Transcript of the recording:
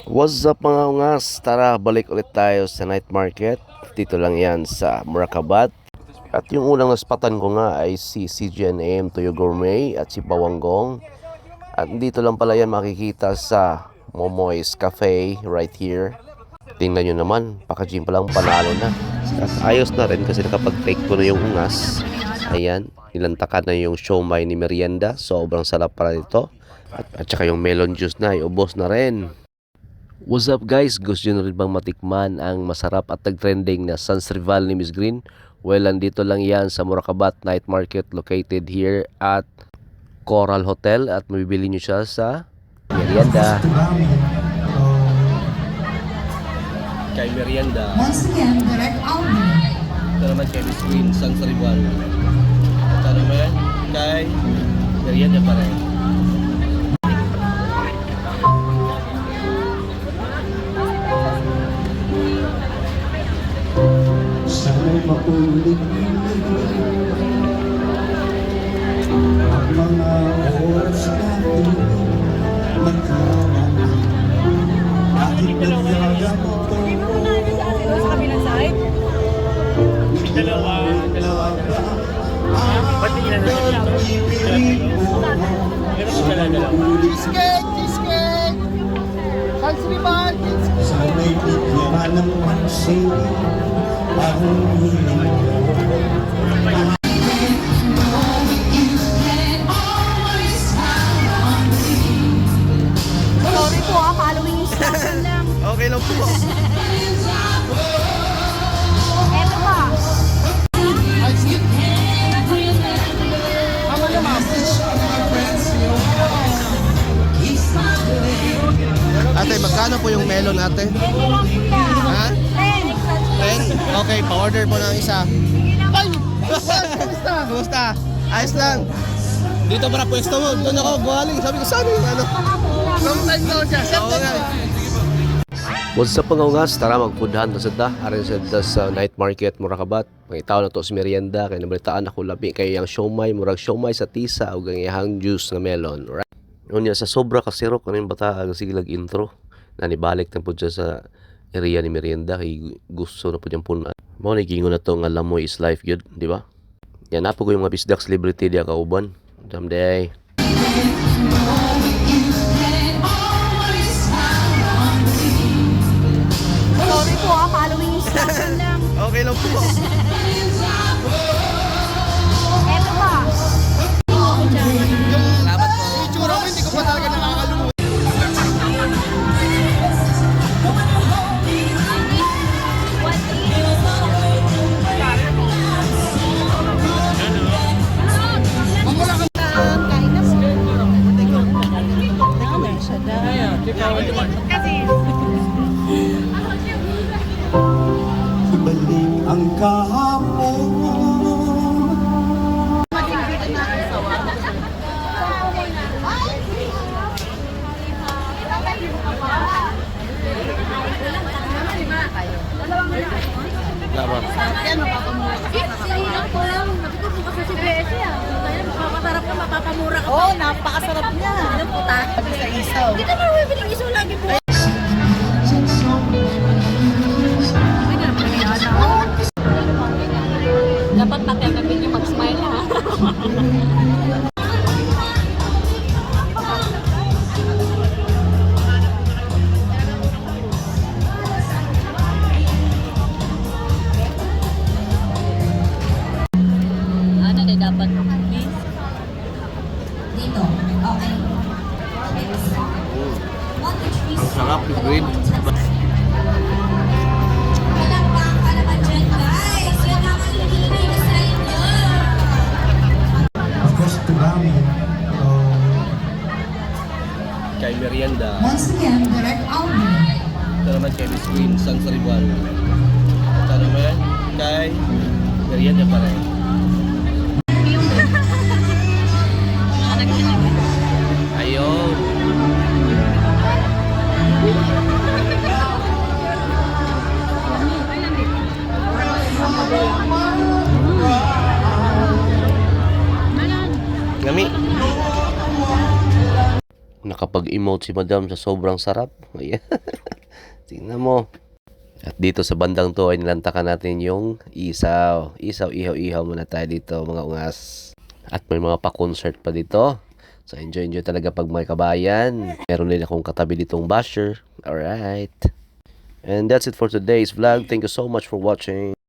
What's up mga ungas? Tara, balik ulit tayo sa night market. Dito lang yan sa Murakabat. At yung unang naspatan ko nga ay si CGNM Toyo Gourmet at si Bawanggong. At dito lang pala yan makikita sa Momoy's Cafe right here. Tingnan nyo naman, paka-gym pa lang panalo na. At ayos na rin kasi nakapag-take ko na yung ungas. Ayan, nilantakan na yung siomai ni Merienda. Sobrang sarap pala nito. At saka yung melon juice na, ubos na rin. What's up guys? Gusto nyo rin bang matikman ang masarap at nag-trending na Sans Rival ni Miss Green? Well, andito lang yan sa Murakabat Night Market located here at Coral Hotel at mabibili nyo siya sa Merienda. Kay Merienda. Once again, direct outbound. Ito naman kay Miss Green, Sans Rival. Ito naman kay Merienda pa rin. Sana'y maulit ang mga oras natin magkaroon. Bakit naglagan ito? Sa kabilang side? Dalawa. Ba't hindi na Cheesecake! Sans Rival! Sana'y bigyan ng pansin ang hiling mo. Sorry po following instruction lang. Okay lang po. Eto pa. Ate, magkano po yung melon ate? Ha? 10? Okay, pa-order po ng isa. Kumusta? Ayos lang. Dito para pwesto mo. Doon ako galing. Sabi ko, saan yung ano? Long time no siya. Oo nga. What's up mga ungas? Tara magpudhan na sada. Arin sa night market Murakabat. Pangitaw na to si Merienda. Kaya nabalitaan ako labi kay yung siomai. Murag siomai sa tisa o ganyahang juice na melon. Right? Unya sa sobra kasirok. Ano yung bata? Sige intro. Nanibalik na po dyan sa area ni Merienda. Kay gusto na po dyan po na. Mga nagingo na to nga lamoy is life good. Di ba? Yan na po ko yung mga bisdak celebrity diya kauban. Someday. Sorry po following instruction lang. Okay lang po. Eto pa. Salamat po. Itsura ko hindi ko pa talaga nakakalimutan. Ibalik ang kahapon. Salamat. Sinilang ko lang. Natutupo ka sa CBS yan. Mapapasarap ka, mapapamura ka. Oo, napakasarap niya. Ano po ta? Sa isaw. Hindi ka naman bibiling isaw lagi po. Dapat natin na video mag-smile ha. Ano na dapat please? Dito. Okay. Ang sarap yung green. Gusto namin Kay Merienda. Once again, direct outbound. Ito naman kay Miss Green, Sans Rival. Ito naman kay Merienda pa rin. Ayun. Ngami. Nakapag emote si madam sa sobrang sarap. Ayan. Tingnan mo. At dito sa bandang to ay nilantakan natin yung isaw. Isaw, ihaw-ihaw muna tayo dito mga ungas. At may mga pa-concert pa dito. So enjoy talaga pag may kabayan. Meron din akong katabi ditong basher. Alright. And that's it for today's vlog. Thank you so much for watching.